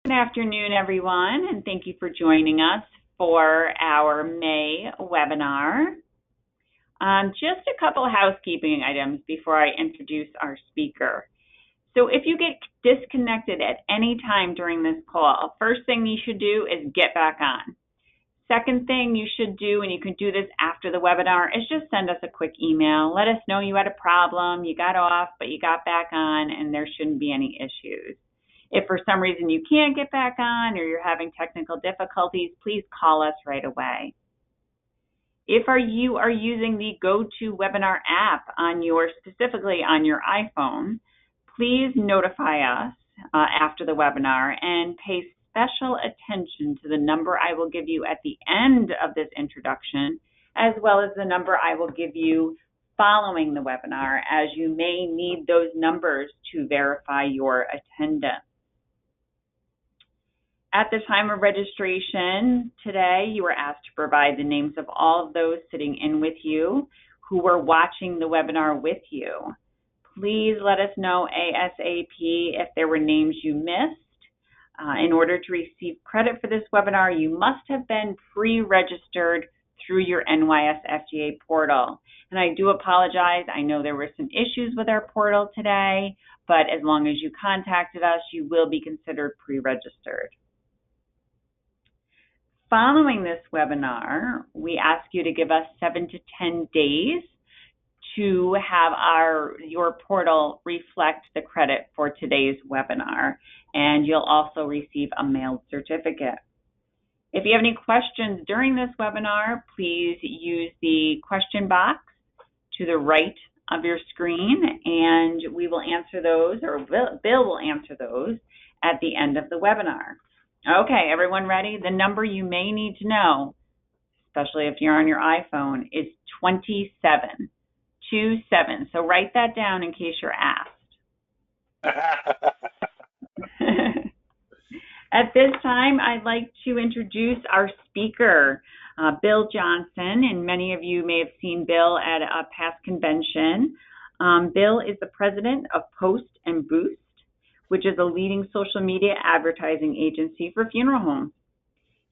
Good afternoon, everyone, and thank you for joining us for our May webinar. Just a couple of housekeeping items before I introduce our speaker. So if you get disconnected at any time during this call, first thing you should do is get back on. Second thing you should do, and you can do this after the webinar, is just send us a quick email. Let us know you had a problem, you got off, but you got back on, and there shouldn't be any issues. If for some reason you can't get back on or you're having technical difficulties, please call us right away. If you are using the GoToWebinar app specifically on your iPhone, please notify us after the webinar and pay special attention to the number I will give you at the end of this introduction, as well as the number I will give you following the webinar, as you may need those numbers to verify your attendance. At the time of registration today, you were asked to provide the names of all of those sitting in with you who were watching the webinar with you. Please let us know ASAP if there were names you missed. In order to receive credit for this webinar, you must have been pre-registered through your NYS FGA portal. And I do apologize. I know there were some issues with our portal today, but as long as you contacted us, you will be considered pre-registered. Following this webinar, we ask you to give us 7 to 10 days to have your portal reflect the credit for today's webinar, and you'll also receive a mailed certificate. If you have any questions during this webinar, please use the question box to the right of your screen, and we will answer those, or Bill will answer those at the end of the webinar. Okay, everyone ready? The number you may need to know, especially if you're on your iPhone, is 27. 27. So write that down in case you're asked. At this time, I'd like to introduce our speaker, Bill Johnson, and many of you may have seen Bill at a past convention. Bill is the president of Post and Boost, which is a leading social media advertising agency for funeral homes.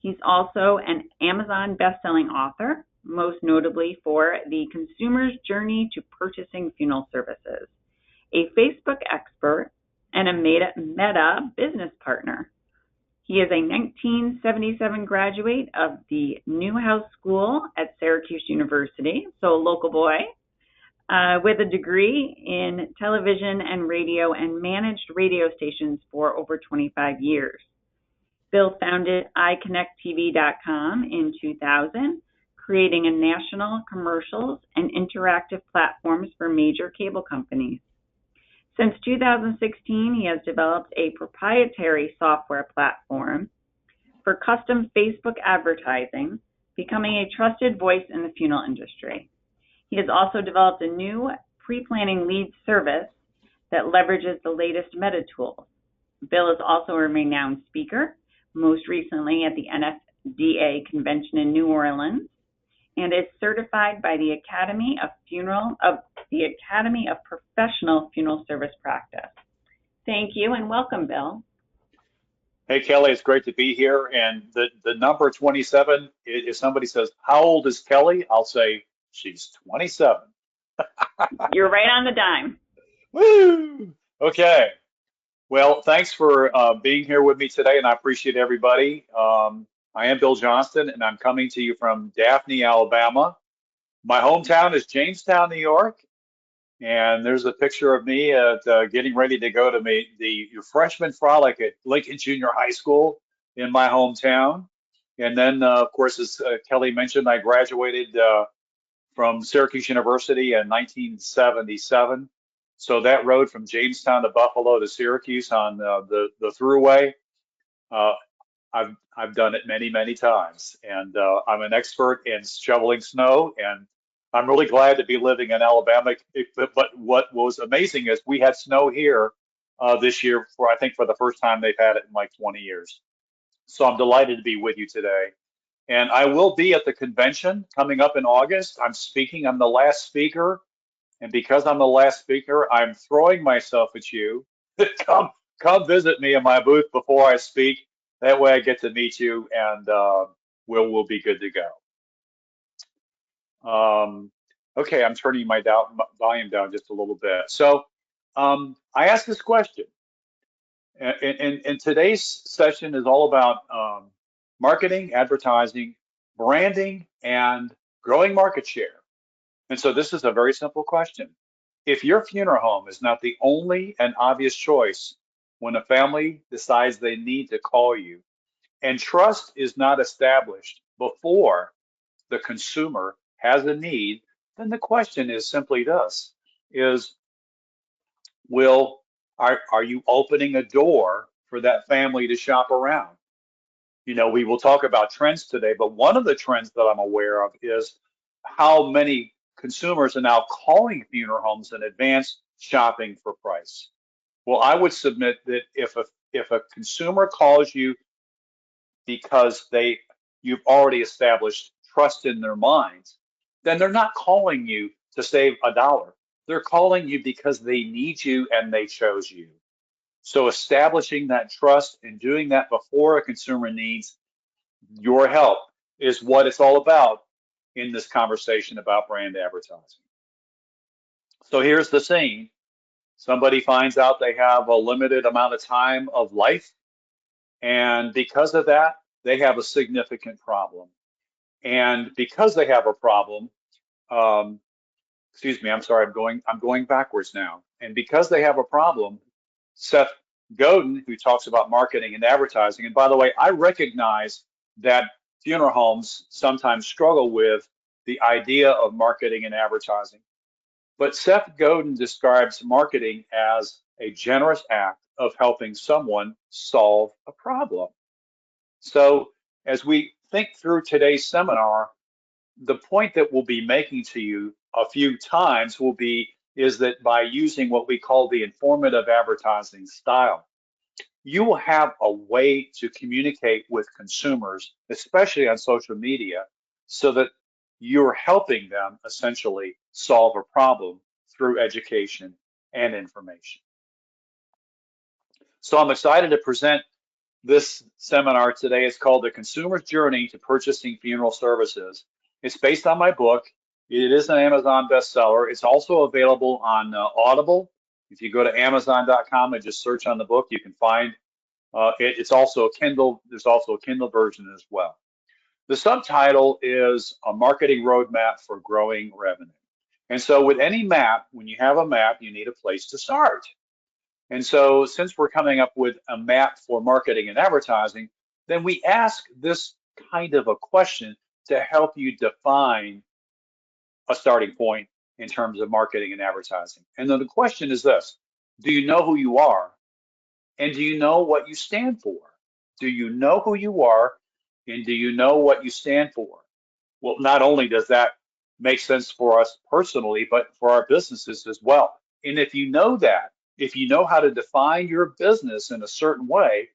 He's also an Amazon best-selling author, most notably for The Consumer's Journey to Purchasing Funeral Services, a Facebook expert, and a Meta business partner. He is a 1977 graduate of the Newhouse School at Syracuse University, so a local boy, with a degree in television and radio and managed radio stations for over 25 years. Bill founded iConnectTV.com in 2000, creating a national commercials and interactive platforms for major cable companies. Since 2016, he has developed a proprietary software platform for custom Facebook advertising, becoming a trusted voice in the funeral industry. He has also developed a new pre-planning lead service that leverages the latest Meta tools. Bill is also a renowned speaker, most recently at the NFDA convention in New Orleans, and is certified by the Academy of Professional Funeral Service Practice. Thank you and welcome, Bill. Hey, Kelly, it's great to be here. And the number 27, if somebody says, how old is Kelly? I'll say, she's 27. You're right on the dime. Woo! Okay. Well, thanks for being here with me today, and I appreciate everybody. I am Bill Johnston, and I'm coming to you from Daphne, Alabama. My hometown is Jamestown, New York, and there's a picture of me at getting ready to go to the freshman frolic at Lincoln Junior High School in my hometown. And then, of course, as Kelly mentioned, I graduated from Syracuse University in 1977. So that road from Jamestown to Buffalo to Syracuse on the Thruway, I've done it many, many times. And I'm an expert in shoveling snow, and I'm really glad to be living in Alabama. But what was amazing is we had snow here this year I think for the first time they've had it in like 20 years. So I'm delighted to be with you today. And I will be at the convention coming up in August. I'm speaking. I'm the last speaker. And because I'm the last speaker, I'm throwing myself at you. come visit me in my booth before I speak. That way I get to meet you and we'll be good to go. Okay, I'm turning my volume down just a little bit. So I asked this question, and today's session is all about marketing, advertising, branding, and growing market share. And so this is a very simple question. If your funeral home is not the only and obvious choice when a family decides they need to call you, and trust is not established before the consumer has a need, then the question is simply this, is will are you opening a door for that family to shop around? You know, we will talk about trends today, but one of the trends that I'm aware of is how many consumers are now calling funeral homes in advance shopping for price. Well, I would submit that if a consumer calls you because you've already established trust in their minds, then they're not calling you to save a dollar. They're calling you because they need you and they chose you. So establishing that trust and doing that before a consumer needs your help is what it's all about in this conversation about brand advertising. So here's the scene. Somebody finds out they have a limited amount of time of life, and because of that, they have a significant problem. And because they have a problem, um, excuse me, I'm sorry, I'm going backwards now. And because they have a problem, Seth Godin, who talks about marketing and advertising, and by the way, I recognize that funeral homes sometimes struggle with the idea of marketing and advertising. But Seth Godin describes marketing as a generous act of helping someone solve a problem. So as we think through today's seminar, the point that we'll be making to you a few times will be is that by using what we call the informative advertising style, you will have a way to communicate with consumers, especially on social media, so that you're helping them essentially solve a problem through education and information. So I'm excited to present this seminar today. It's called The Consumer's Journey to Purchasing Funeral Services. It's based on my book. It is an Amazon bestseller. It's also available on Audible. If you go to Amazon.com and just search on the book, you can find it. It's also a Kindle. There's also a Kindle version as well. The subtitle is A Marketing Roadmap for Growing Revenue. And so with any map, when you have a map, you need a place to start. And so since we're coming up with a map for marketing and advertising, then we ask this kind of a question to help you define a starting point in terms of marketing and advertising. And then the question is this: do you know who you are? And do you know what you stand for? Do you know who you are? And do you know what you stand for? Well, not only does that make sense for us personally, but for our businesses as well. And if you know that, if you know how to define your business in a certain way,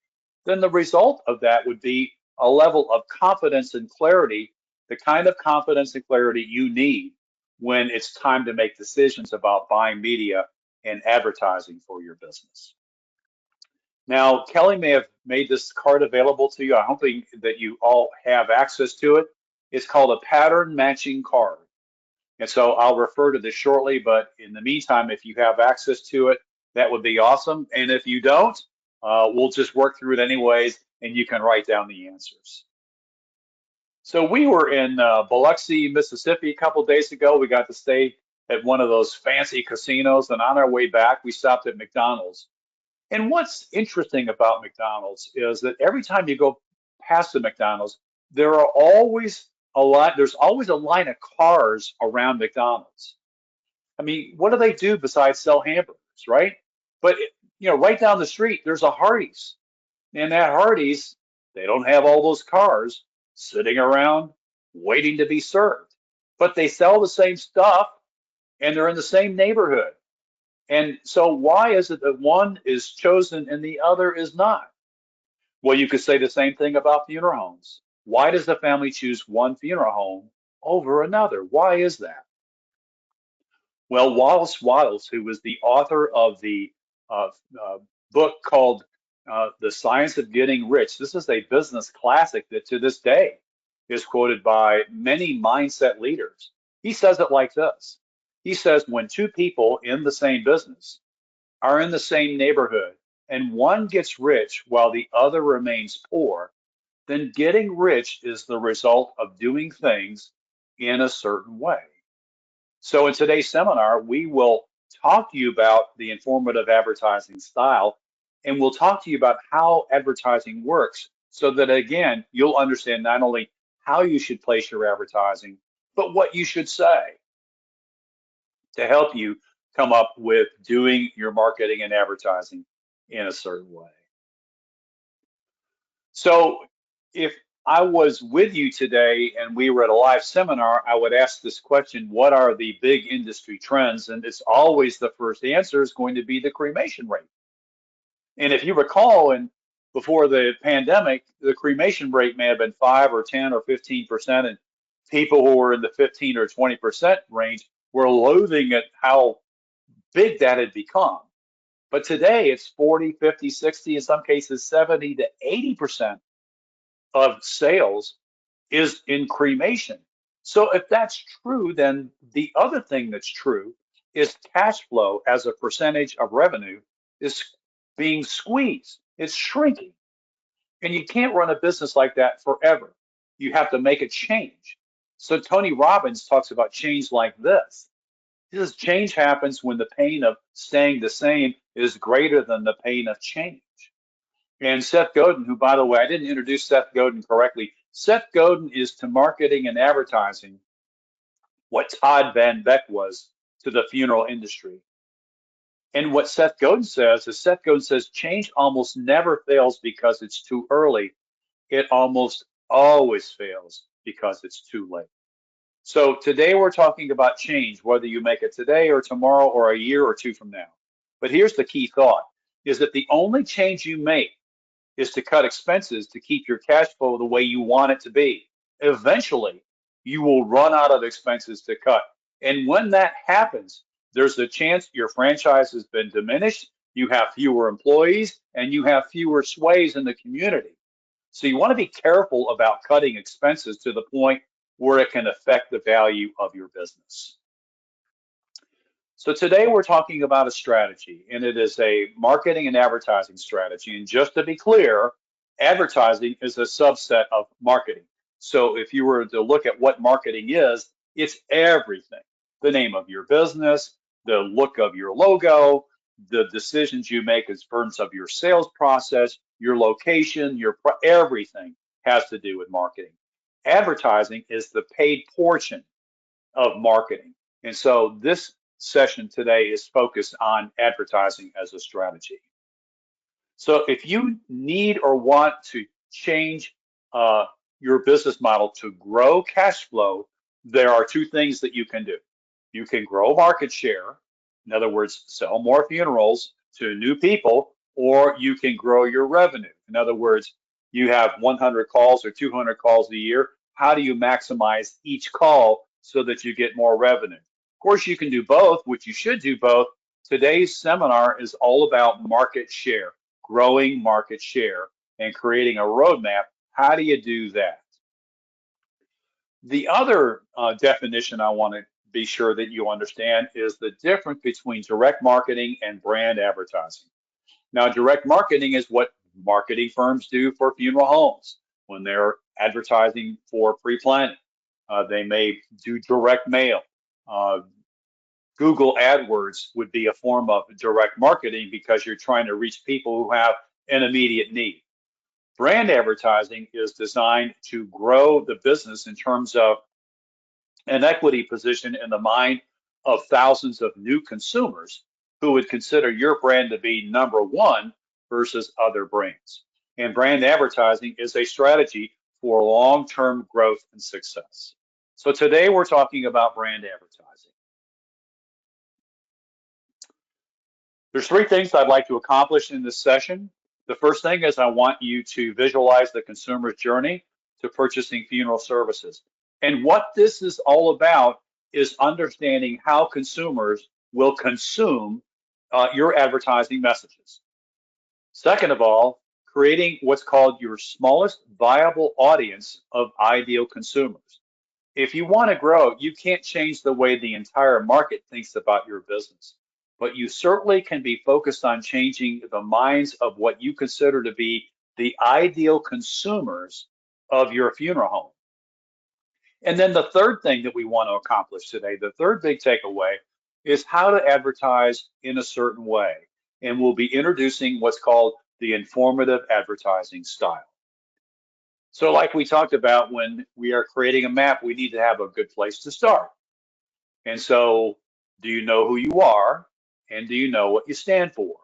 then the result of that would be a level of confidence and clarity, the kind of confidence and clarity you need when it's time to make decisions about buying media and advertising for your business. Now, Kelly may have made this card available to you. I'm hoping that you all have access to it. It's called a pattern matching card. And so I'll refer to this shortly, but in the meantime, if you have access to it, that would be awesome. And if you don't, we'll just work through it anyways, and you can write down the answers. So we were in Biloxi, Mississippi a couple days ago. We got to stay at one of those fancy casinos, and on our way back, we stopped at McDonald's. And what's interesting about McDonald's is that every time you go past the McDonald's, there's always a line of cars around McDonald's. I mean, what do they do besides sell hamburgers, right? But right down the street, there's a Hardee's. And at Hardee's, they don't have all those cars sitting around waiting to be served. But they sell the same stuff and they're in the same neighborhood. And so why is it that one is chosen and the other is not? Well, you could say the same thing about funeral homes. Why does the family choose one funeral home over another? Why is that? Well, Wallace Wattles, who was the author of the book called The Science of Getting Rich. This is a business classic that to this day is quoted by many mindset leaders. He says it like this. He says, when two people in the same business are in the same neighborhood and one gets rich while the other remains poor, then getting rich is the result of doing things in a certain way. So in today's seminar, we will talk to you about the informative advertising style, and we'll talk to you about how advertising works so that, again, you'll understand not only how you should place your advertising, but what you should say to help you come up with doing your marketing and advertising in a certain way. So if I was with you today and we were at a live seminar, I would ask this question: what are the big industry trends? And it's always the first answer is going to be the cremation rate. And if you recall, and before the pandemic, the cremation rate may have been 5 or 10 or 15%, and people who were in the 15 or 20% range were loathing at how big that had become. But today it's 40, 50, 60, in some cases 70 to 80% of sales is in cremation. So if that's true, then the other thing that's true is cash flow as a percentage of revenue is being squeezed. It's shrinking. And you can't run a business like that forever. You have to make a change. So Tony Robbins talks about change like this. He says change happens when the pain of staying the same is greater than the pain of change. And Seth Godin, who, by the way, I didn't introduce Seth Godin correctly. Seth Godin is to marketing and advertising what Todd Van Beck was to the funeral industry. And what Seth Godin says is Seth Godin says change almost never fails because it's too early. It almost always fails because it's too late. So today we're talking about change, whether you make it today or tomorrow or a year or two from now. But here's the key thought, is that the only change you make is to cut expenses to keep your cash flow the way you want it to be. Eventually, you will run out of expenses to cut. And when that happens, there's a chance your franchise has been diminished, you have fewer employees, and you have fewer sways in the community. So you want to be careful about cutting expenses to the point where it can affect the value of your business. So today we're talking about a strategy, and it is a marketing and advertising strategy. And just to be clear, advertising is a subset of marketing. So if you were to look at what marketing is, it's everything. The name of your business, the look of your logo, the decisions you make in terms of your sales process, your location, everything has to do with marketing. Advertising is the paid portion of marketing. And so this session today is focused on advertising as a strategy. So if you need or want to change your business model to grow cash flow, there are two things that you can do. You can grow market share, in other words, sell more funerals to new people, or you can grow your revenue. In other words, you have 100 calls or 200 calls a year. How do you maximize each call so that you get more revenue? Of course, you can do both, which you should do both. Today's seminar is all about market share, growing market share, and creating a roadmap. How do you do that? The other definition I want to be sure that you understand is the difference between direct marketing and brand advertising. Now, direct marketing is what marketing firms do for funeral homes when they're advertising for pre-planning. They may do direct mail. Google AdWords would be a form of direct marketing because you're trying to reach people who have an immediate need. Brand advertising is designed to grow the business in terms of an equity position in the mind of thousands of new consumers who would consider your brand to be number one versus other brands. And brand advertising is a strategy for long-term growth and success. So today we're talking about brand advertising. There's three things I'd like to accomplish in this session. The first thing is I want you to visualize the consumer's journey to purchasing funeral services. And what this is all about is understanding how consumers will consume your advertising messages. Second of all, creating what's called your smallest viable audience of ideal consumers. If you want to grow, you can't change the way the entire market thinks about your business, but you certainly can be focused on changing the minds of what you consider to be the ideal consumers of your funeral home. And then the third thing that we want to accomplish today, the third big takeaway, is how to advertise in a certain way. And we'll be introducing what's called the informative advertising style. So like we talked about, when we are creating a map, we need to have a good place to start. And so, do you know who you are? And do you know what you stand for?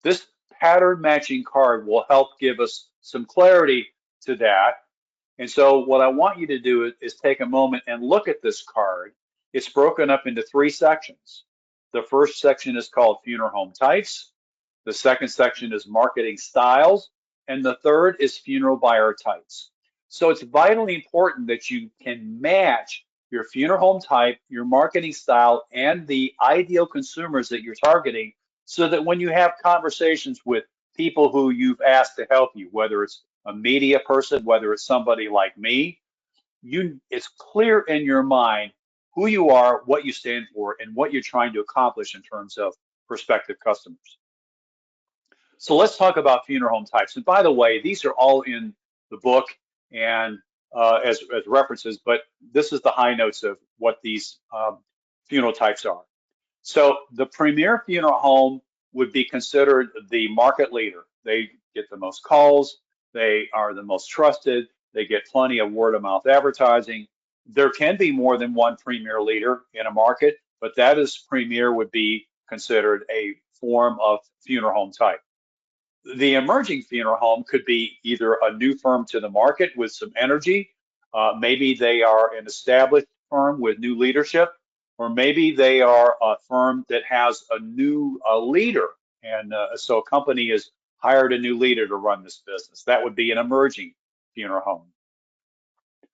This pattern matching card will help give us some clarity to that. And so what I want you to do is take a moment and look at this card. It's broken up into three sections. The first section is called funeral home types. The second section is marketing styles. And the third is funeral buyer types. So it's vitally important that you can match your funeral home type, your marketing style, and the ideal consumers that you're targeting, so that when you have conversations with people who you've asked to help you, whether it's a media person, whether it's somebody like me, it's clear in your mind who you are, what you stand for, and what you're trying to accomplish in terms of prospective customers. So let's talk about funeral home types. And by the way, these are all in the book and as references, but this is the high notes of what these funeral types are. So the premier funeral home would be considered the market leader. They get the most calls. They are the most trusted. They get plenty of word of mouth advertising. There can be more than one premier leader in a market, but that is premier would be considered a form of funeral home type. The emerging funeral home could be either a new firm to the market with some energy. Maybe they are an established firm with new leadership, or maybe they are a firm that has a new leader. And so a company has hired a new leader to run this business. That would be an emerging funeral home.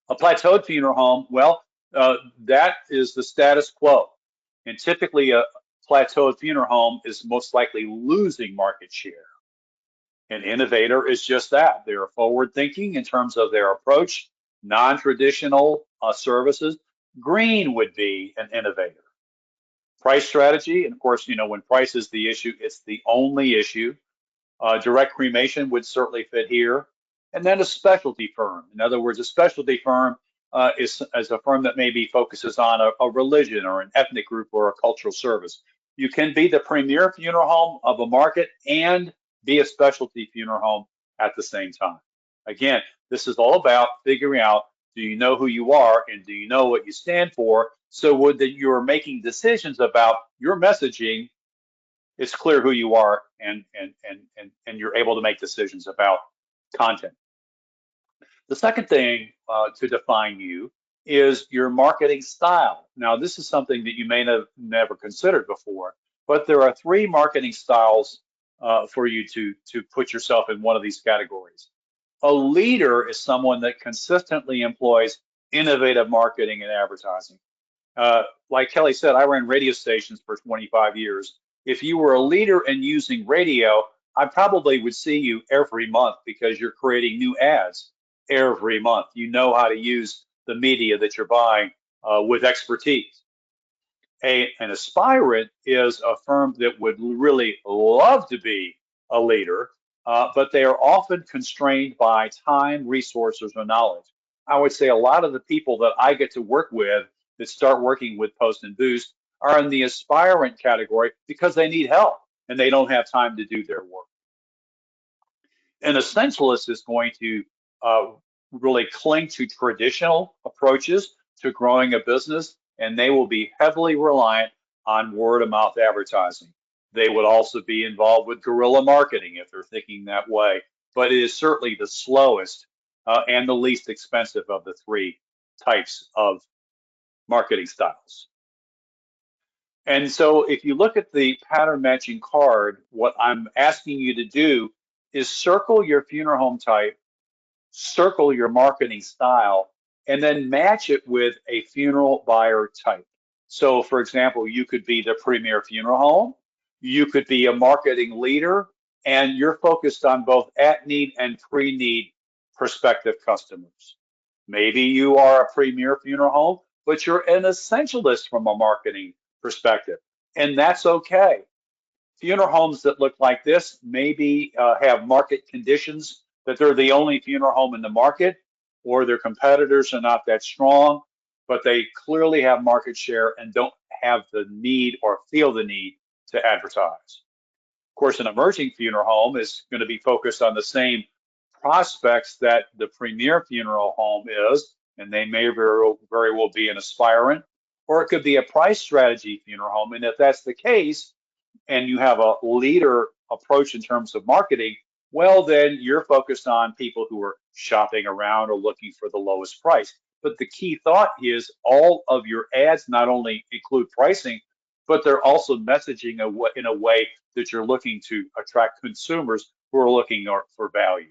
A plateaued funeral home, well, that is the status quo. And typically a plateaued funeral home is most likely losing market share. An innovator is just that. They're forward thinking in terms of their approach, non-traditional services. Green would be an innovator. Price strategy, and of course, when price is the issue, it's the only issue. Direct cremation would certainly fit here. And then a specialty firm. In other words, a specialty firm is a firm that maybe focuses on a religion or an ethnic group or a cultural service. You can be the premier funeral home of a market and be a specialty funeral home at the same time. Again, this is all about figuring out, do you know who you are and do you know what you stand for? So when you're making decisions about your messaging, it's clear who you are and you're able to make decisions about content. The second thing to define you is your marketing style. Now, this is something that you may have never considered before, but there are three marketing styles for you to put yourself in one of these categories. A leader is someone that consistently employs innovative marketing and advertising. Like Kelly said, I ran radio stations for 25 years. If you were a leader in using radio, I probably would see you every month because you're creating new ads every month. You know how to use the media that you're buying with expertise. An aspirant is a firm that would really love to be a leader, but they are often constrained by time, resources, or knowledge. I would say a lot of the people that I get to work with that start working with Post and Boost are in the aspirant category because they need help and they don't have time to do their work. An essentialist is going to really cling to traditional approaches to growing a business, and they will be heavily reliant on word of mouth advertising. They would also be involved with guerrilla marketing if they're thinking that way, but it is certainly the slowest and the least expensive of the three types of marketing styles. And so if you look at the pattern matching card, what I'm asking you to do is circle your funeral home type, circle your marketing style, and then match it with a funeral buyer type. So for example, you could be the premier funeral home, you could be a marketing leader, and you're focused on both at-need and pre-need prospective customers. Maybe you are a premier funeral home, but you're an essentialist from a marketing perspective, and that's okay. Funeral homes that look like this maybe have market conditions that they're the only funeral home in the market, or their competitors are not that strong, but they clearly have market share and don't have the need or feel the need to advertise. Of course, an emerging funeral home is going to be focused on the same prospects that the premier funeral home is, and they may very well be an aspirant, or it could be a price strategy funeral home. And if that's the case, and you have a leader approach in terms of marketing, well, then you're focused on people who are shopping around or looking for the lowest price. But the key thought is all of your ads not only include pricing, but they're also messaging in a way that you're looking to attract consumers who are looking for value.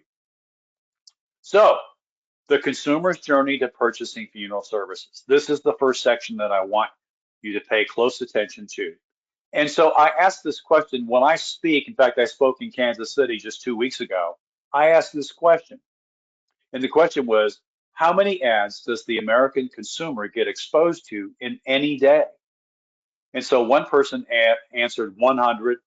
So, the consumer's journey to purchasing funeral services. This is the first section that I want you to pay close attention to. And so I asked this question when I speak. In fact, I spoke in Kansas City just 2 weeks ago. I asked this question, and the question was, how many ads does the American consumer get exposed to in any day? And so one person answered 100,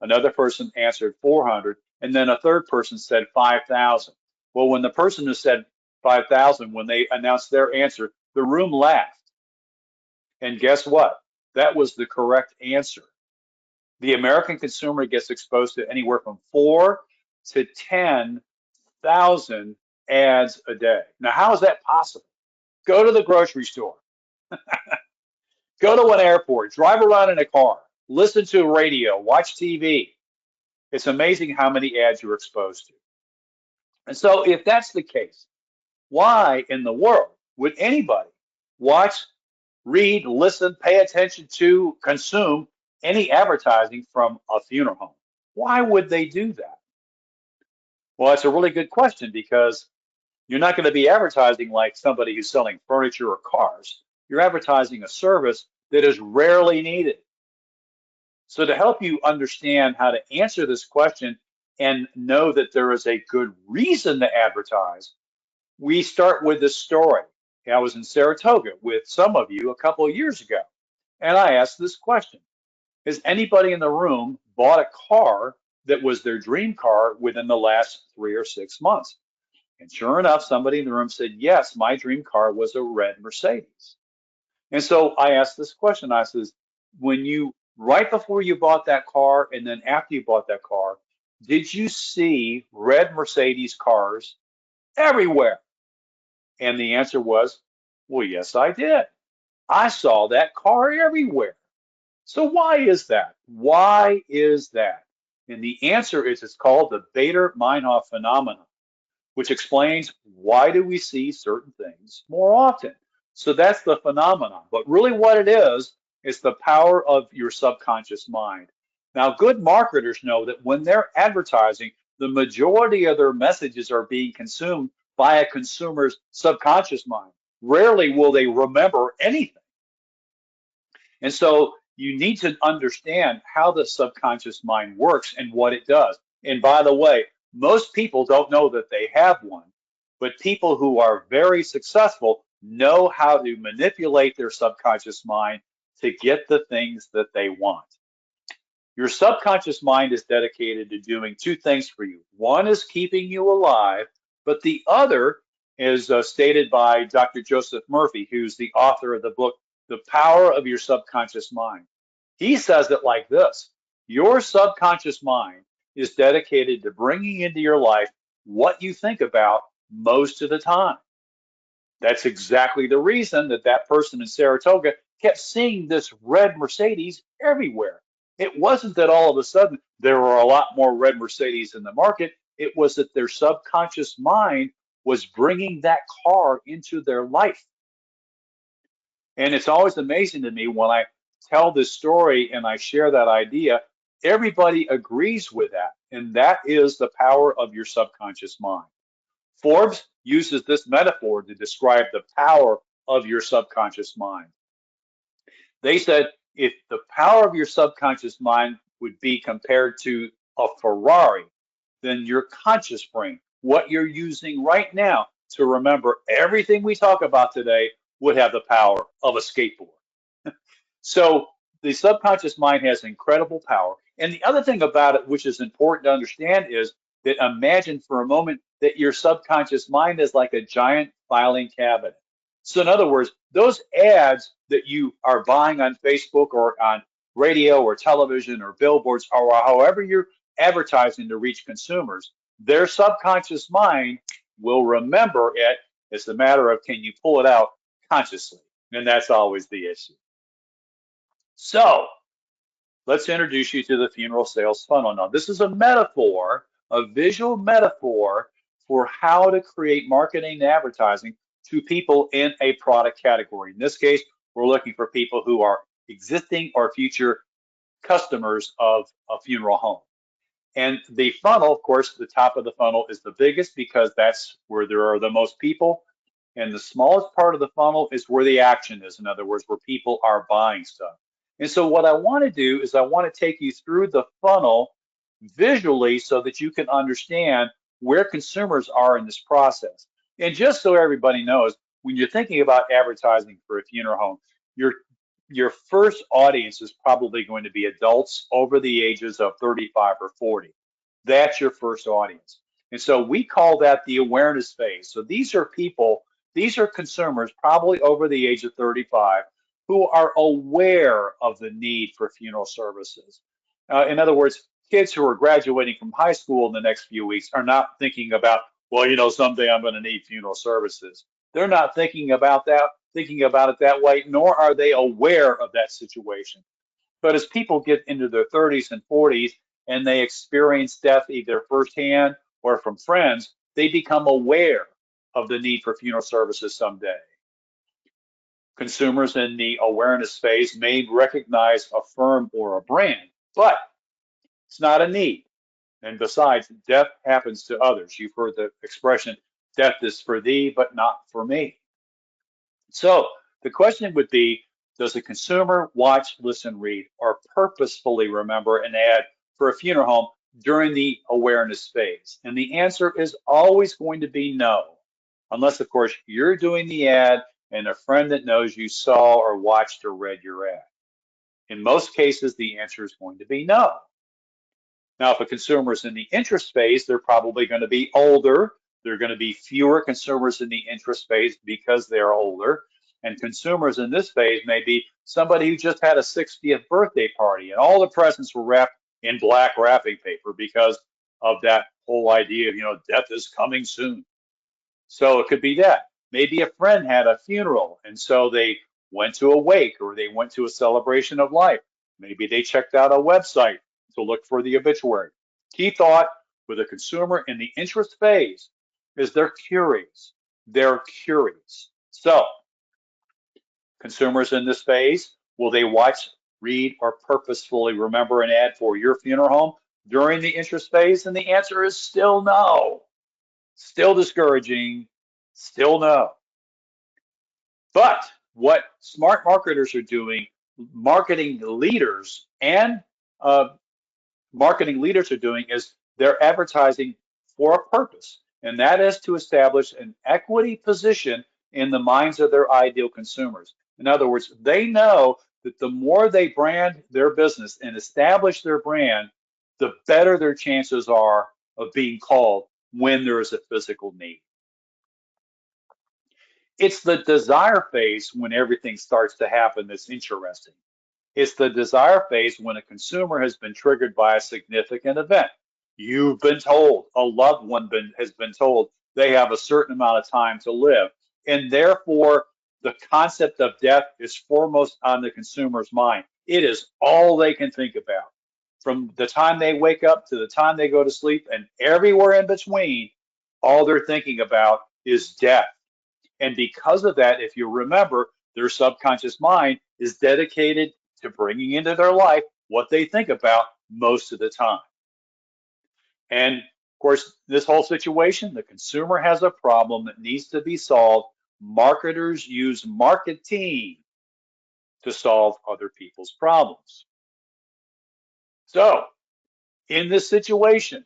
another person answered 400, and then a third person said 5,000. Well, when the person who said 5,000, when they announced their answer, the room laughed. And guess what? That was the correct answer. The American consumer gets exposed to anywhere from 4 to 10,000 ads a day. Now, how is that possible? Go to the grocery store, go to an airport, drive around in a car, listen to radio, watch TV. It's amazing how many ads you're exposed to. And so if that's the case, why in the world would anybody watch, read, listen, pay attention to, consume any advertising from a funeral home? Why would they do that? Well, it's a really good question, because you're not going to be advertising like somebody who's selling furniture or cars. You're advertising a service that is rarely needed. So to help you understand how to answer this question and know that there is a good reason to advertise, we start with this story. I was in Saratoga with some of you a couple of years ago, and I asked this question. Has anybody in the room bought a car that was their dream car within the last 3 or 6 months? And sure enough, somebody in the room said, yes, my dream car was a red Mercedes. And so I asked this question. I says, right before you bought that car and then after you bought that car, did you see red Mercedes cars everywhere? And the answer was, well, yes, I did. I saw that car everywhere. So why is that? Why is that? And the answer is, it's called the Baader-Meinhof phenomenon, which explains why do we see certain things more often. So that's the phenomenon. But really what it is the power of your subconscious mind. Now, good marketers know that when they're advertising, the majority of their messages are being consumed by a consumer's subconscious mind. Rarely will they remember anything. And so you need to understand how the subconscious mind works and what it does. And by the way, most people don't know that they have one, but people who are very successful know how to manipulate their subconscious mind to get the things that they want. Your subconscious mind is dedicated to doing two things for you. One is keeping you alive, but the other is stated by Dr. Joseph Murphy, who's the author of the book, The Power of Your Subconscious Mind. He says it like this: your subconscious mind is dedicated to bringing into your life what you think about most of the time. That's exactly the reason that that person in Saratoga kept seeing this red Mercedes everywhere. It wasn't that all of a sudden there were a lot more red Mercedes in the market. It was that their subconscious mind was bringing that car into their life. And it's always amazing to me when I tell this story and I share that idea, everybody agrees with that. And that is the power of your subconscious mind. Forbes uses this metaphor to describe the power of your subconscious mind. They said if the power of your subconscious mind would be compared to a Ferrari, then your conscious brain, what you're using right now to remember everything we talk about today, would have the power of a skateboard. So the subconscious mind has incredible power. And the other thing about it, which is important to understand, is that imagine for a moment that your subconscious mind is like a giant filing cabinet. So in other words, those ads that you are buying on Facebook or on radio or television or billboards or however you're advertising to reach consumers, their subconscious mind will remember it. It's a matter of can you pull it out consciously? And that's always the issue. So let's introduce you to the funeral sales funnel. Now, this is a metaphor, a visual metaphor for how to create marketing and advertising to people in a product category. In this case, we're looking for people who are existing or future customers of a funeral home. And the funnel, of course, the top of the funnel is the biggest because that's where there are the most people. And the smallest part of the funnel is where the action is. In other words, where people are buying stuff. And so what I want to do is I want to take you through the funnel visually so that you can understand where consumers are in this process. And just so everybody knows, when you're thinking about advertising for a funeral home, your first audience is probably going to be adults over the ages of 35 or 40. That's your first audience. And so we call that the awareness phase. So these are people, these are consumers probably over the age of 35 who are aware of the need for funeral services. In other words, kids who are graduating from high school in the next few weeks are not thinking about, well, someday I'm going to need funeral services. They're not thinking about it that way, nor are they aware of that situation. But as people get into their 30s and 40s and they experience death either firsthand or from friends, they become aware of the need for funeral services someday. Consumers in the awareness phase may recognize a firm or a brand, but it's not a need. And besides, death happens to others. You've heard the expression, death is for thee, but not for me. So the question would be, does a consumer watch, listen, read, or purposefully remember an ad for a funeral home during the awareness phase? And the answer is always going to be no, unless, of course, you're doing the ad and a friend that knows you saw or watched or read your ad. In most cases, the answer is going to be no. Now, if a consumer is in the interest phase, they're probably going to be older. There are going to be fewer consumers in the interest phase because they're older. And consumers in this phase may be somebody who just had a 60th birthday party and all the presents were wrapped in black wrapping paper because of that whole idea of, death is coming soon. So it could be that. Maybe a friend had a funeral and so they went to a wake or they went to a celebration of life. Maybe they checked out a website to look for the obituary. Key thought with a consumer in the interest phase is they're curious. They're curious. So consumers in this phase, will they watch, read, or purposefully remember an ad for your funeral home during the interest phase? And the answer is still no. Still discouraging, still no. But what smart marketers are doing, marketing leaders are doing is they're advertising for a purpose, and that is to establish an equity position in the minds of their ideal consumers. In other words, they know that the more they brand their business and establish their brand, the better their chances are of being called when there is a physical need. It's the desire phase when everything starts to happen that's interesting. It's the desire phase when a consumer has been triggered by a significant event. You've been told, a loved one has been told they have a certain amount of time to live. And therefore, the concept of death is foremost on the consumer's mind. It is all they can think about. From the time they wake up to the time they go to sleep and everywhere in between, all they're thinking about is death. And because of that, if you remember, their subconscious mind is dedicated to bringing into their life what they think about most of the time. And of course, this whole situation, the consumer has a problem that needs to be solved. Marketers use marketing to solve other people's problems. So in this situation,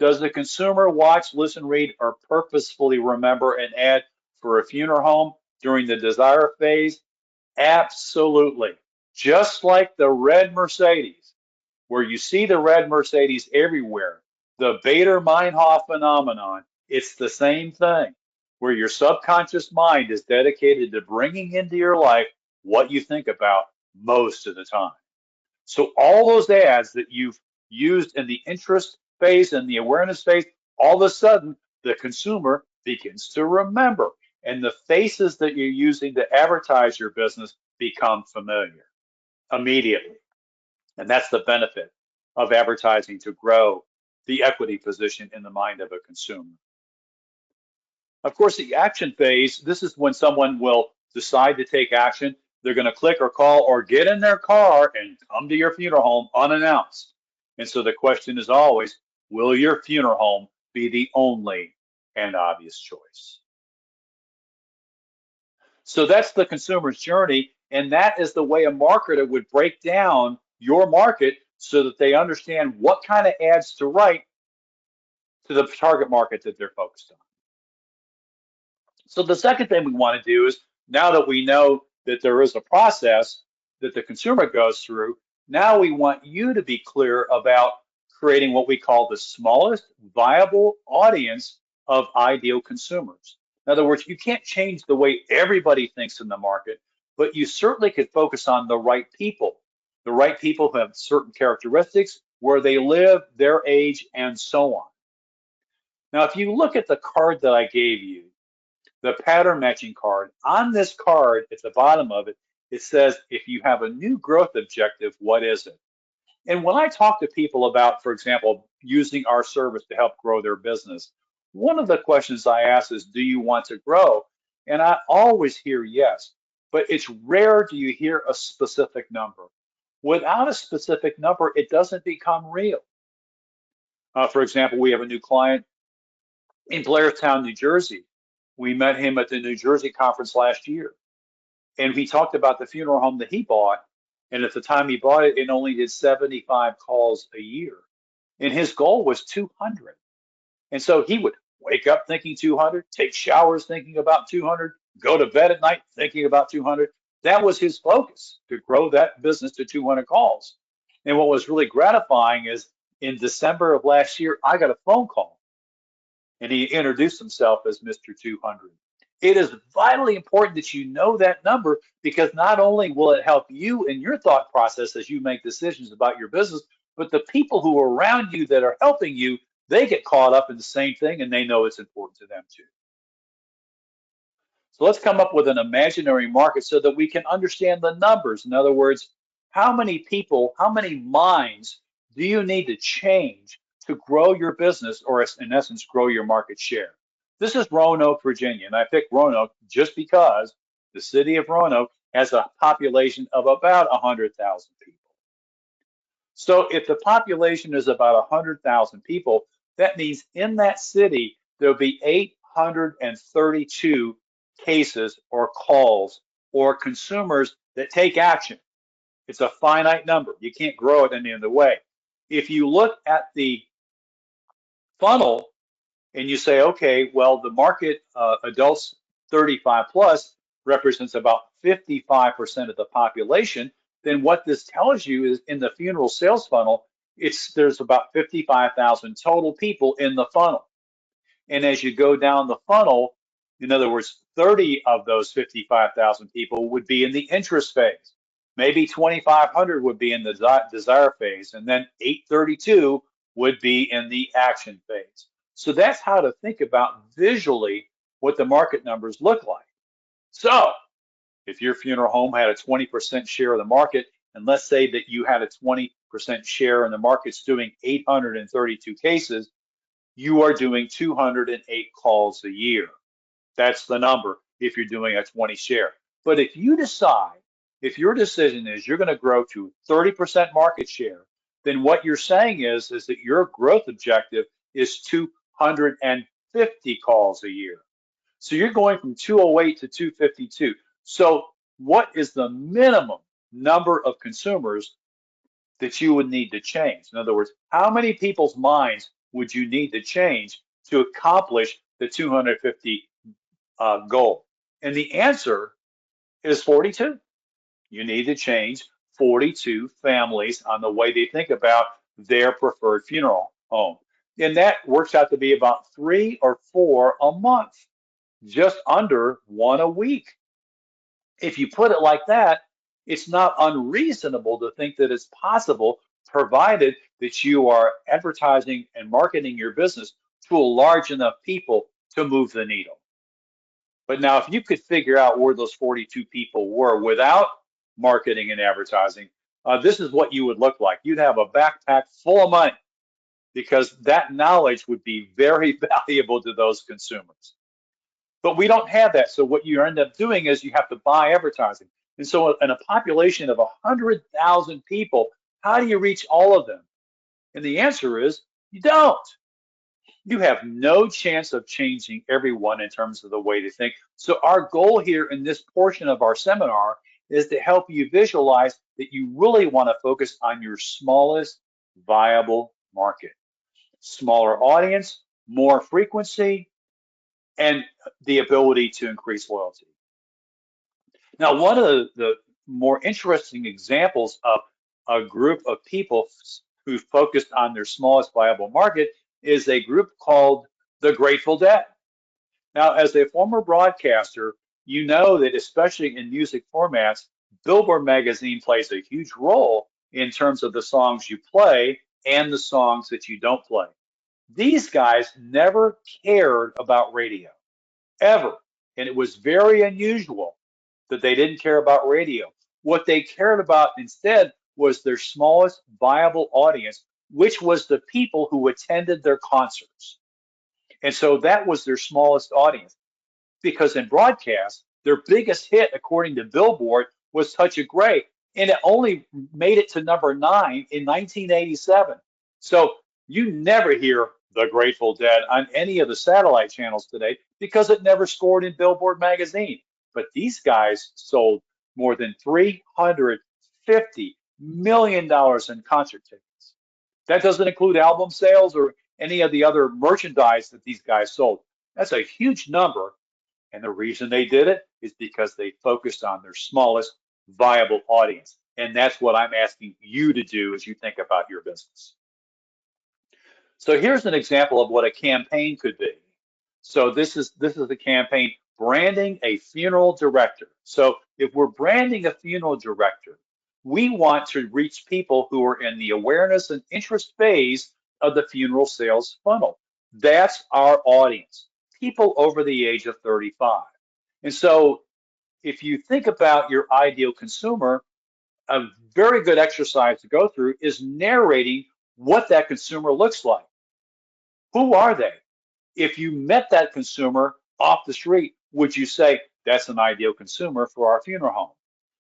Does the consumer watch, listen, read, or purposefully remember an ad for a funeral home during the desire phase? Absolutely. Just like the red Mercedes, where you see the red Mercedes everywhere, the Bader-Meinhof phenomenon, it's the same thing, where your subconscious mind is dedicated to bringing into your life what you think about most of the time. So all those ads that you've used in the interest phase and the awareness phase, all of a sudden the consumer begins to remember, and the faces that you're using to advertise your business become familiar immediately. And that's the benefit of advertising to grow the equity position in the mind of a consumer. Of course, the action phase, this is when someone will decide to take action. They're going to click or call or get in their car and come to your funeral home unannounced. And so the question is always, will your funeral home be the only and obvious choice? So that's the consumer's journey. And that is the way a marketer would break down your market so that they understand what kind of ads to write to the target market that they're focused on. So the second thing we want to do is, now that we know that there is a process that the consumer goes through, now we want you to be clear about creating what we call the smallest viable audience of ideal consumers. In other words, you can't change the way everybody thinks in the market, but you certainly could focus on the right people who have certain characteristics, where they live, their age, and so on. Now, if you look at the card that I gave you, the pattern matching card, on this card at the bottom of it, it says, if you have a new growth objective, what is it? And when I talk to people about, for example, using our service to help grow their business, one of the questions I ask is, do you want to grow? And I always hear yes, but it's rare do you hear a specific number. Without a specific number, it doesn't become real. For example, we have a new client in Blairstown, New Jersey. We met him at the New Jersey conference last year, and he talked about the funeral home that he bought. And at the time he bought it, it only did 75 calls a year. And his goal was 200. And so he would wake up thinking 200, take showers thinking about 200, go to bed at night thinking about 200. That was his focus, to grow that business to 200 calls. And what was really gratifying is, in December of last year, I got a phone call, and he introduced himself as Mr. 200. It is vitally important that you know that number, because not only will it help you in your thought process as you make decisions about your business, but the people who are around you that are helping you, they get caught up in the same thing, and they know it's important to them too. So let's come up with an imaginary market so that we can understand the numbers. In other words, how many people, how many minds do you need to change to grow your business, or in essence, grow your market share? This is Roanoke, Virginia, and I picked Roanoke just because the city of Roanoke has a population of about 100,000 people. So if the population is about 100,000 people, that means in that city, there'll be 832 cases or calls or consumers that take action. It's a finite number. You can't grow it any other way. If you look at the funnel and you say, okay, well, the market, adults 35 plus, represents about 55% of the population, then what this tells you is, in the funeral sales funnel, there's about 55,000 total people in the funnel. And as you go down the funnel, in other words, 30 of those 55,000 people would be in the interest phase. Maybe 2,500 would be in the desire phase, and then 832 would be in the action phase. So that's how to think about visually what the market numbers look like. So if your funeral home had a 20% share of the market, and let's say that you had a 20% share and the market's doing 832 cases, you are doing 208 calls a year. That's the number if you're doing a 20 share. But if you decide, if your decision is you're going to grow to 30% market share, then what you're saying is that your growth objective is 250 calls a year. So you're going from 208 to 252. So what is the minimum number of consumers that you would need to change? In other words, how many people's minds would you need to change to accomplish the 250 goal? And the answer is 42. You need to change 42 families on the way they think about their preferred funeral home. And that works out to be about 3 or 4 a month, just under one a week. If you put it like that, it's not unreasonable to think that it's possible, provided that you are advertising and marketing your business to a large enough people to move the needle. But now, if you could figure out where those 42 people were without marketing and advertising, this is what you would look like. You'd have a backpack full of money because that knowledge would be very valuable to those consumers. But we don't have that. So what you end up doing is you have to buy advertising. And so in a population of 100,000 people, how do you reach all of them? And the answer is you don't. You have no chance of changing everyone in terms of the way they think. So our goal here in this portion of our seminar is to help you visualize that you really want to focus on your smallest viable market. Smaller audience, more frequency, and the ability to increase loyalty. Now, one of the more interesting examples of a group of people who focused on their smallest viable market is a group called the Grateful Dead. Now, as a former broadcaster, you know that especially in music formats, Billboard magazine plays a huge role in terms of the songs you play and the songs that you don't play. These guys never cared about radio, ever. And it was very unusual that they didn't care about radio. What they cared about instead was their smallest viable audience, which was the people who attended their concerts. And so that was their smallest audience. Because in broadcast, their biggest hit, according to Billboard, was Touch of Grey. And it only made it to #9 in 1987. So you never hear the Grateful Dead on any of the satellite channels today because it never scored in Billboard magazine. But these guys sold more than $350 million in concert tickets. That doesn't include album sales or any of the other merchandise that these guys sold. That's a huge number. And the reason they did it is because they focused on their smallest viable audience. And that's what I'm asking you to do as you think about your business. So here's an example of what a campaign could be. So this is the campaign, branding a funeral director. So if we're branding a funeral director, we want to reach people who are in the awareness and interest phase of the funeral sales funnel. That's our audience, people over the age of 35. And so if you think about your ideal consumer, a very good exercise to go through is narrating what that consumer looks like. Who are they? If you met that consumer off the street, would you say that's an ideal consumer for our funeral home?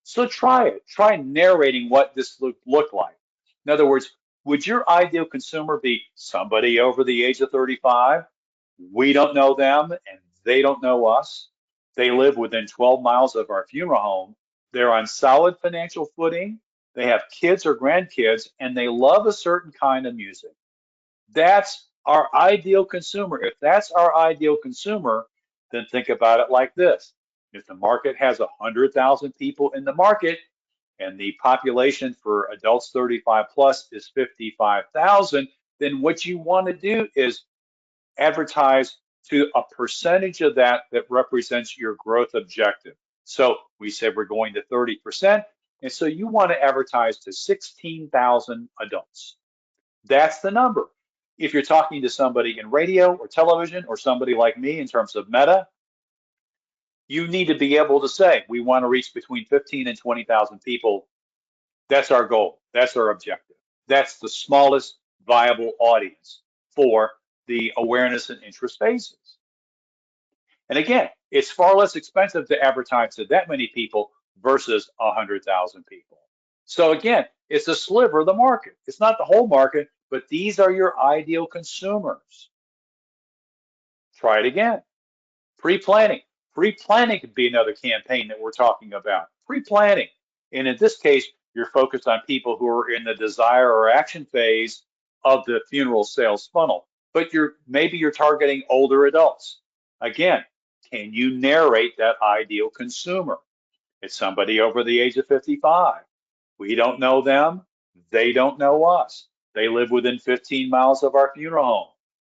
So try it. Try narrating what this look like. In other words, would your ideal consumer be somebody over the age of 35? We don't know them and they don't know us. They live within 12 miles of our funeral home. They're on solid financial footing. They have kids or grandkids and they love a certain kind of music. That's our ideal consumer. If that's our ideal consumer, then think about it like this. If the market has 100,000 people in the market and the population for adults 35 plus is 55,000, then what you want to do is advertise to a percentage of that that represents your growth objective. So we said we're going to 30%. And so you want to advertise to 16,000 adults. That's the number. If you're talking to somebody in radio or television or somebody like me in terms of Meta, you need to be able to say, we want to reach between 15 and 20,000 people. That's our goal. That's our objective. That's the smallest viable audience for the awareness and interest phases. And again, it's far less expensive to advertise to that many people versus 100,000 people. So again, it's a sliver of the market. It's not the whole market, but these are your ideal consumers. Try it again. Pre-planning. Pre-planning could be another campaign that we're talking about. Pre-planning. And in this case, you're focused on people who are in the desire or action phase of the funeral sales funnel. but maybe you're targeting older adults. Again, can you narrate that ideal consumer? It's somebody over the age of 55. We don't know them. They don't know us. They live within 15 miles of our funeral home.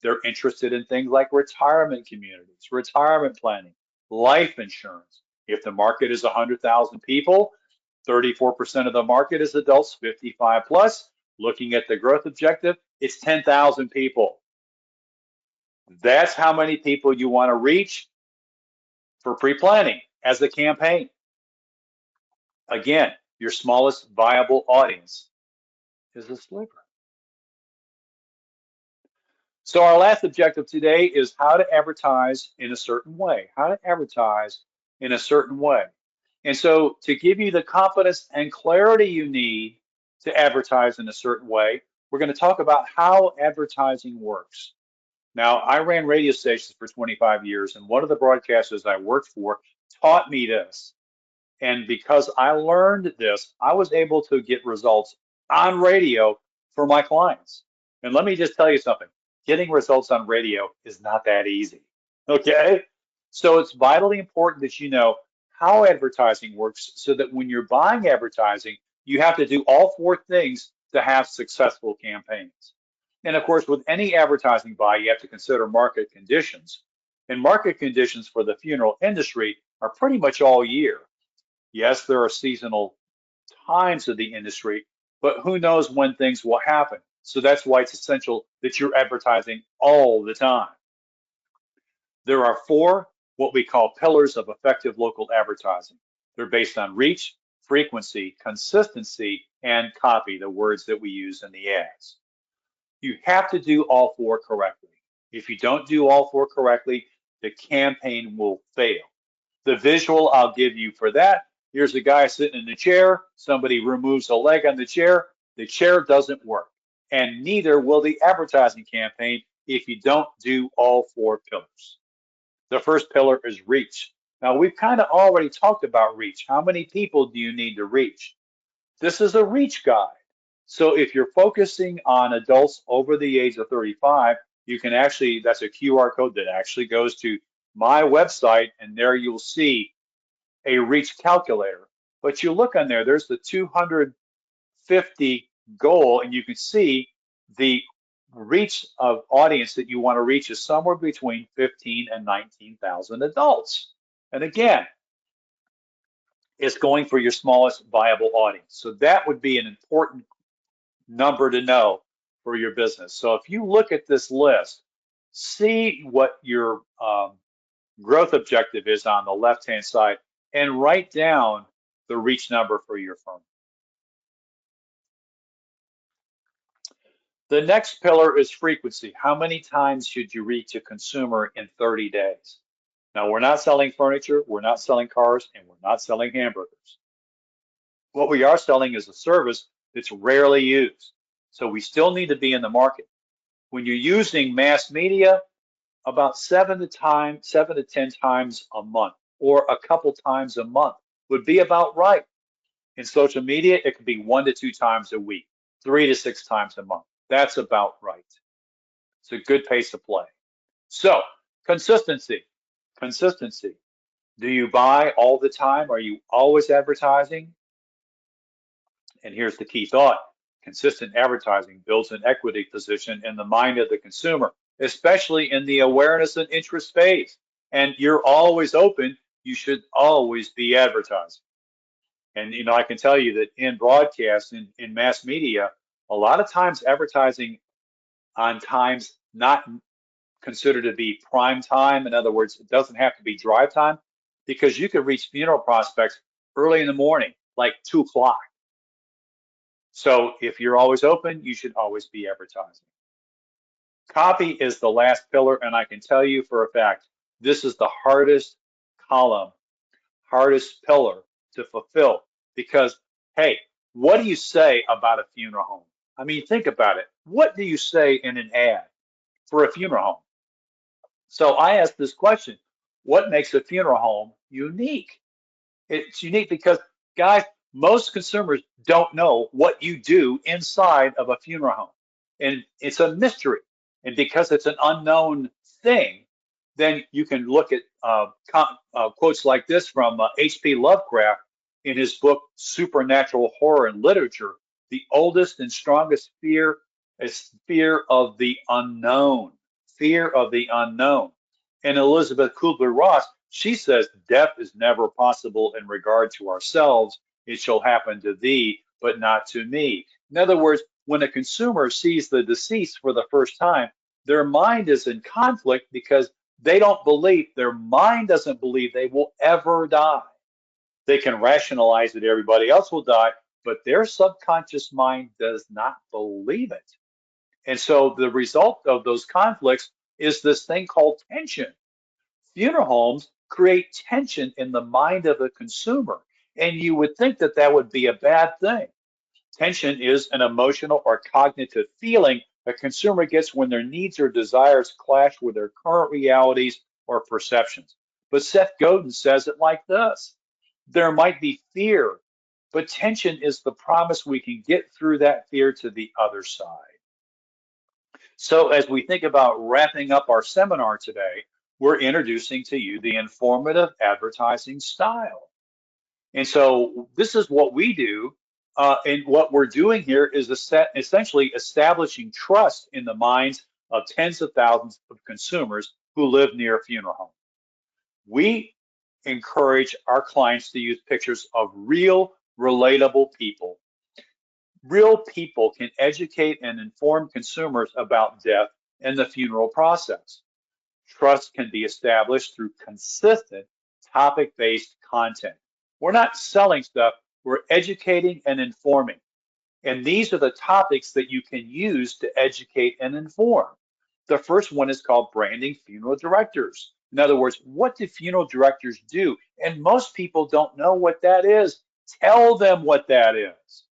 They're interested in things like retirement communities, retirement planning, life insurance. If the market is 100,000 people, 34% of the market is adults 55 plus. Looking at the growth objective, it's 10,000 people. That's how many people you want to reach for pre-planning as a campaign. Again, your smallest viable audience is a sliver. So our last objective today is how to advertise in a certain way, how to advertise in a certain way. And so to give you the confidence and clarity you need to advertise in a certain way, we're going to talk about how advertising works. Now, I ran radio stations for 25 years, and one of the broadcasters I worked for taught me this. And because I learned this, I was able to get results on radio for my clients. And let me just tell you something, getting results on radio is not that easy. Okay? So it's vitally important that you know how advertising works so that when you're buying advertising, you have to do all four things to have successful campaigns. And of course, with any advertising buy, you have to consider market conditions. And market conditions for the funeral industry are pretty much all year. Yes, there are seasonal times of the industry, but who knows when things will happen. So that's why it's essential that you're advertising all the time. There are four what we call pillars of effective local advertising. They're based on reach, frequency, consistency, and copy, the words that we use in the ads. You have to do all four correctly. If you don't do all four correctly, the campaign will fail. The visual I'll give you for that, here's a guy sitting in the chair, somebody removes a leg on the chair doesn't work. And neither will the advertising campaign if you don't do all four pillars. The first pillar is reach. Now, we've kind of already talked about reach. How many people do you need to reach? This is a reach guide. So if you're focusing on adults over the age of 35, you can actually, that's a QR code that actually goes to my website, and there you'll see a reach calculator. But you look on there, there's the 250 goal, and you can see the reach of audience that you want to reach is somewhere between 15 and 19,000 adults. And again, it's going for your smallest viable audience. So that would be an important number to know for your business. So if you look at this list, see what your growth objective is on the left-hand side and write down the reach number for your firm. The next pillar is frequency. How many times should you reach a consumer in 30 days? Now, we're not selling furniture, we're not selling cars, and we're not selling hamburgers. What we are selling is a service that's rarely used. So we still need to be in the market. When you're using mass media, about 7 to 10 times a month or a couple times a month would be about right. In social media, it could be 1 to 2 times a week, 3 to 6 times a month. That's about right. It's a good pace of play. So consistency. Do you buy all the time? Are you always advertising? And here's the key thought. Consistent advertising builds an equity position in the mind of the consumer, especially in the awareness and interest phase. And you're always open. You should always be advertising. And, you know, I can tell you that in broadcast, in mass media, a lot of times advertising on times not considered to be prime time. In other words, it doesn't have to be drive time, because you could reach funeral prospects early in the morning, like 2 o'clock. So if you're always open, you should always be advertising. Copy is the last pillar, and I can tell you for a fact, this is the hardest column, hardest pillar to fulfill, because, hey, what do you say about a funeral home? I mean, think about it. What do you say in an ad for a funeral home? So I asked this question, what makes a funeral home unique? It's unique because, guys, most consumers don't know what you do inside of a funeral home. And it's a mystery. And because it's an unknown thing, then you can look at quotes like this from H.P. Lovecraft in his book Supernatural Horror and Literature. The oldest and strongest fear is fear of the unknown, fear of the unknown. And Elizabeth Kubler-Ross, she says, death is never possible in regard to ourselves. It shall happen to thee, but not to me. In other words, when a consumer sees the deceased for the first time, their mind is in conflict because their mind doesn't believe they will ever die. They can rationalize that everybody else will die, but their subconscious mind does not believe it. And so the result of those conflicts is this thing called tension. Funeral homes create tension in the mind of the consumer, and you would think that that would be a bad thing. Tension is an emotional or cognitive feeling a consumer gets when their needs or desires clash with their current realities or perceptions. But Seth Godin says it like this: there might be fear, but tension is the promise we can get through that fear to the other side. So, as we think about wrapping up our seminar today, we're introducing to you the informative advertising style. And so this is what we do. And what we're doing here is essentially establishing trust in the minds of tens of thousands of consumers who live near a funeral home. We encourage our clients to use pictures of real, relatable people. Real people can educate and inform consumers about death and the funeral process. Trust can be established through consistent topic-based content. We're not selling stuff, we're educating and informing. And these are the topics that you can use to educate and inform. The first one is called branding funeral directors. In other words, what do funeral directors do? And most people don't know what that is. Tell them what that is.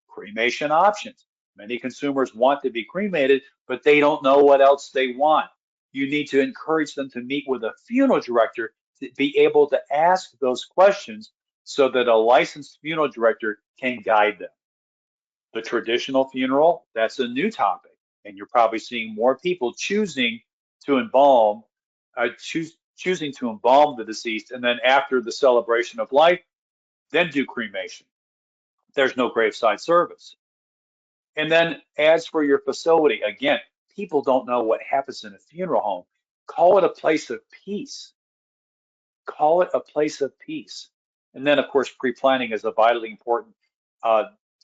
Cremation options. Many consumers want to be cremated, but they don't know what else they want. You need to encourage them to meet with a funeral director to be able to ask those questions so that a licensed funeral director can guide them. The traditional funeral, that's a new topic, and you're probably seeing more people choosing to embalm, choosing to embalm the deceased, and then after the celebration of life, then do cremation. There's no graveside service. And then as for your facility, again, people don't know what happens in a funeral home. Call it a place of peace. Call it a place of peace. And then, of course, pre-planning is a vitally important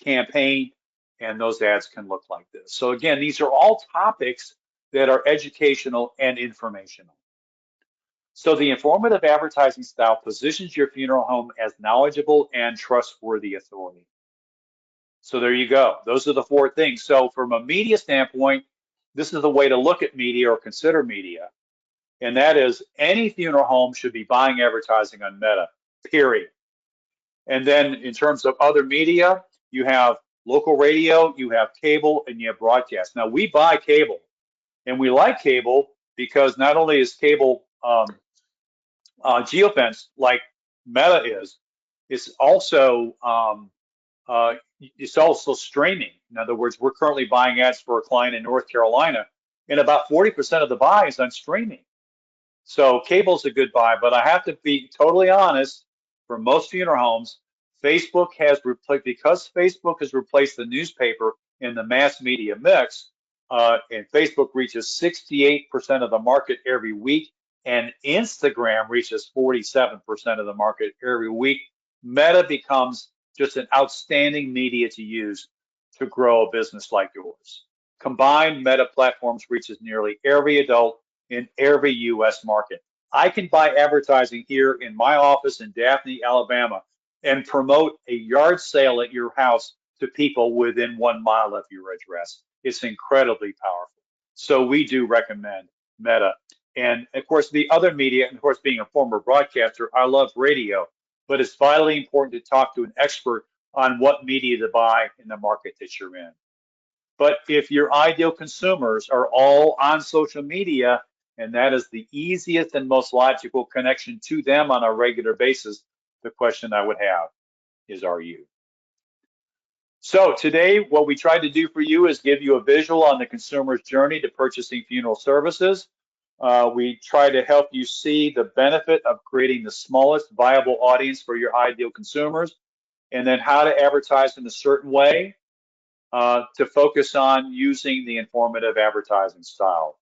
campaign, and those ads can look like this. So again, these are all topics that are educational and informational. So the informative advertising style positions your funeral home as knowledgeable and trustworthy authority. So there you go. Those are the four things. So from a media standpoint, this is the way to look at media or consider media. And that is any funeral home should be buying advertising on Meta, period. And then in terms of other media, you have local radio, you have cable, and you have broadcast. Now we buy cable, and we like cable because not only is cable geofence like Meta is, it's also streaming. In other words, we're currently buying ads for a client in North Carolina, and about 40% of the buy is on streaming. So cable's a good buy, but I have to be totally honest, for most funeral homes, Facebook has replaced, because Facebook has replaced the newspaper in the mass media mix, and Facebook reaches 68% of the market every week, and Instagram reaches 47% of the market every week. Meta becomes just an outstanding media to use to grow a business like yours. Combined, Meta Platforms reaches nearly every adult in every U.S. market. I can buy advertising here in my office in Daphne, Alabama, and promote a yard sale at your house to people within 1 mile of your address. It's incredibly powerful. So we do recommend Meta. And of course, the other media, and of course, being a former broadcaster, I love radio, but it's vitally important to talk to an expert on what media to buy in the market that you're in. But if your ideal consumers are all on social media, and that is the easiest and most logical connection to them on a regular basis, the question I would have is, are you? So today, what we tried to do for you is give you a visual on the consumer's journey to purchasing funeral services. We try to help you see the benefit of creating the smallest viable audience for your ideal consumers, and then how to advertise in a certain way to focus on using the informative advertising style.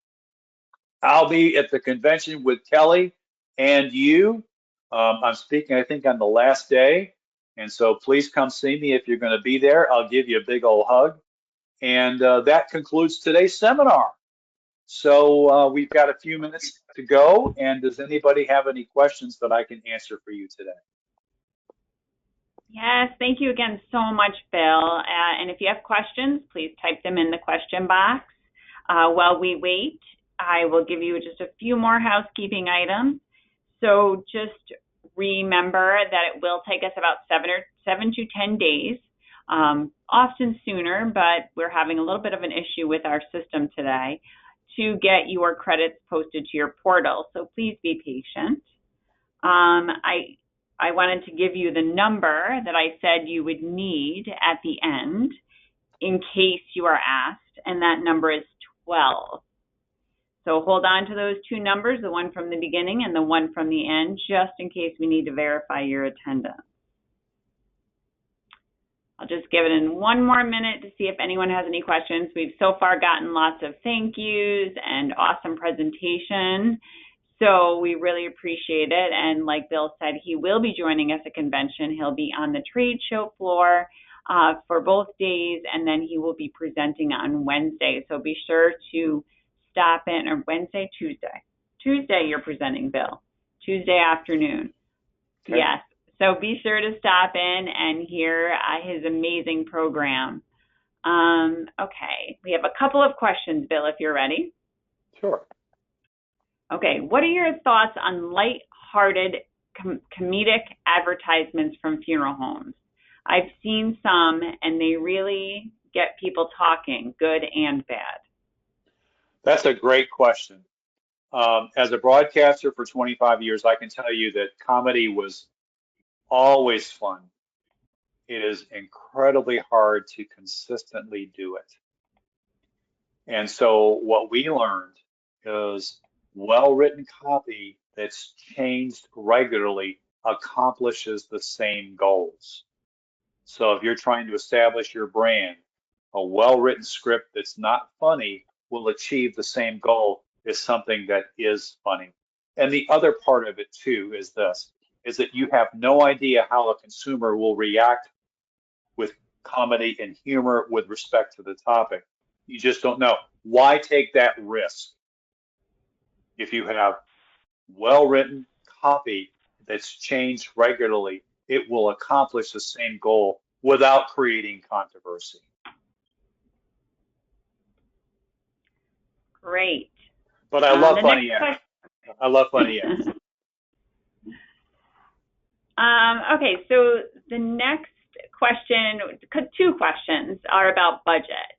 I'll be at the convention with Kelly and you. I'm speaking, I think, on the last day. And so please come see me if you're going to be there. I'll give you a big old hug. And that concludes today's seminar. So we've got a few minutes to go. And does anybody have any questions that I can answer for you today? Yes, thank you again so much, Bill. And if you have questions, please type them in the question box. While we wait, I will give you just a few more housekeeping items. So just remember that it will take us about 7 to 10 days, often sooner, but we're having a little bit of an issue with our system today to get your credits posted to your portal. So please be patient. I wanted to give you the number that I said you would need at the end in case you are asked, and that number is 12. So hold on to those two numbers, the one from the beginning and the one from the end, just in case we need to verify your attendance. I'll just give it in one more minute to see if anyone has any questions. We've so far gotten lots of thank yous and awesome presentation. So we really appreciate it. And like Bill said, he will be joining us at convention. He'll be on the trade show floor for both days, and then he will be presenting on Wednesday. So be sure to stop in, or Wednesday, Tuesday. Tuesday you're presenting, Bill. Tuesday afternoon. Okay. Yes. So be sure to stop in and hear his amazing program. Okay. We have a couple of questions, Bill, if you're ready. Sure. Okay. What are your thoughts on light-hearted comedic advertisements from funeral homes? I've seen some, and they really get people talking, good and bad. That's a great question. As a broadcaster for 25 years, I can tell you that comedy was always fun. It is incredibly hard to consistently do it. And so what we learned is well-written copy that's changed regularly accomplishes the same goals. So if you're trying to establish your brand, a well-written script that's not funny will achieve the same goal as something that is funny. And the other part of it too is this, is that you have no idea how a consumer will react with comedy and humor with respect to the topic. You just don't know. Why take that risk if you have well-written copy that's changed regularly? It will accomplish the same goal without creating controversy. Great. But I love funny ads. I love funny ads. Okay, so the next question, two questions, are about budget.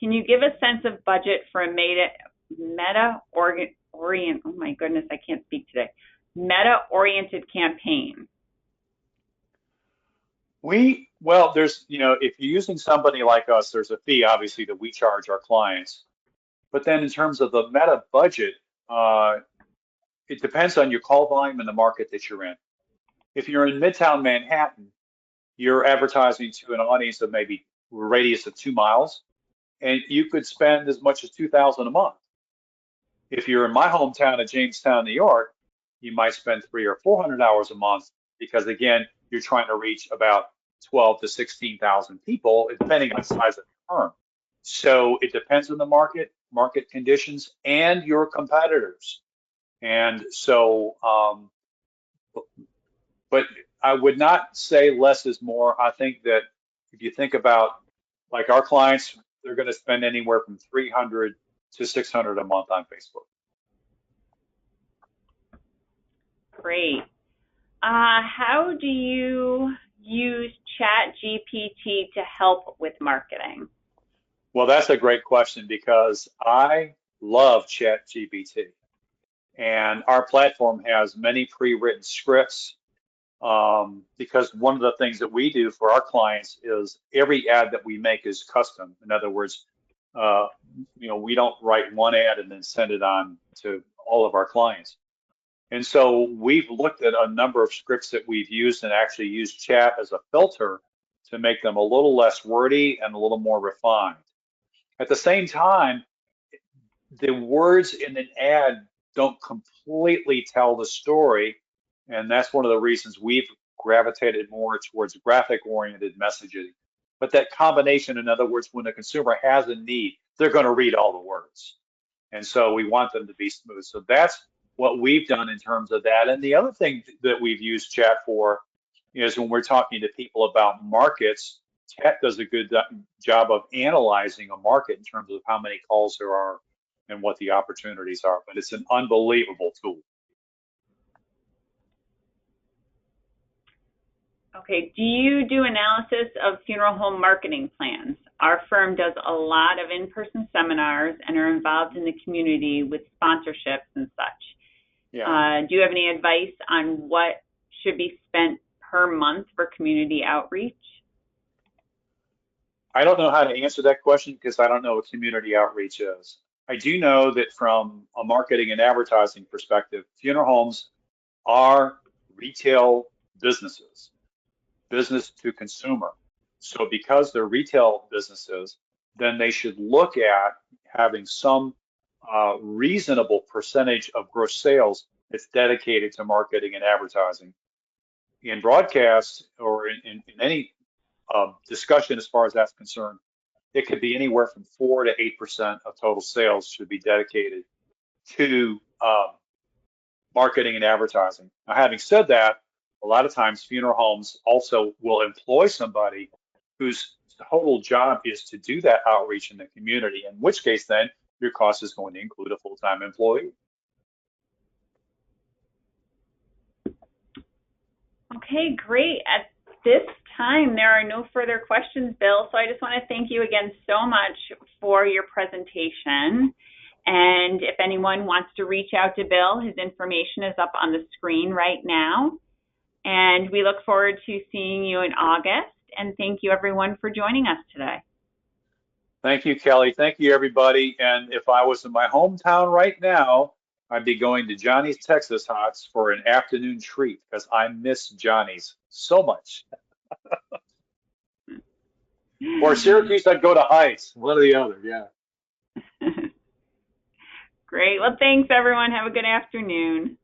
Can you give a sense of budget for a meta-oriented campaign? Well, there's, if you're using somebody like us, there's a fee, obviously, that we charge our clients. But then in terms of the meta budget, it depends on your call volume and the market that you're in. If you're in Midtown Manhattan, you're advertising to an audience of maybe a radius of 2 miles, and you could spend as much as $2,000 a month. If you're in my hometown of Jamestown, New York, you might spend $300 or $400 a month because, again, you're trying to reach about 12 to 16,000 people, depending on the size of the firm. So it depends on the market conditions, and your competitors. And so, but I would not say less is more. I think that if you think about, like, our clients, they're going to spend anywhere from $300 to $600 a month on Facebook. Great. How do you use ChatGPT to help with marketing? Well, that's a great question because I love ChatGPT. And our platform has many pre-written scripts because one of the things that we do for our clients is every ad that we make is custom. In other words, uh, we don't write one ad and then send it on to all of our clients. And so we've looked at a number of scripts that we've used and actually used chat as a filter to make them a little less wordy and a little more refined. At the same time, the words in an ad don't completely tell the story. And that's one of the reasons we've gravitated more towards graphic-oriented messaging. But that combination, in other words, when a consumer has a need, they're going to read all the words. And so we want them to be smooth. So that's what we've done in terms of that. And the other thing that we've used chat for is when we're talking to people about markets, chat does a good job of analyzing a market in terms of how many calls there are and what the opportunities are. But it's an unbelievable tool. Okay, do you do analysis of funeral home marketing plans? Our firm does a lot of in-person seminars and are involved in the community with sponsorships and such. Yeah. Do you have any advice on what should be spent per month for community outreach? I don't know how to answer that question because I don't know what community outreach is. I do know that from a marketing and advertising perspective, funeral homes are retail businesses, business to consumer. So because they're retail businesses, then they should look at having some reasonable percentage of gross sales that's dedicated to marketing and advertising. In broadcast or in any discussion as far as that's concerned, it could be anywhere from 4 to 8% of total sales should be dedicated to marketing and advertising. Now, having said that, a lot of times funeral homes also will employ somebody whose total job is to do that outreach in the community, in which case then your cost is going to include a full-time employee. Okay, great. At this time, there are no further questions, Bill. So I just want to thank you again so much for your presentation. And if anyone wants to reach out to Bill, his information is up on the screen right now. And we look forward to seeing you in August. And thank you, everyone, for joining us today. Thank you, Kelly. Thank you, everybody. And if I was in my hometown right now, I'd be going to Johnny's Texas Hots for an afternoon treat because I miss Johnny's so much. Or Syracuse, I'd go to Heights, one or the other, yeah. Great. Well, thanks, everyone. Have a good afternoon.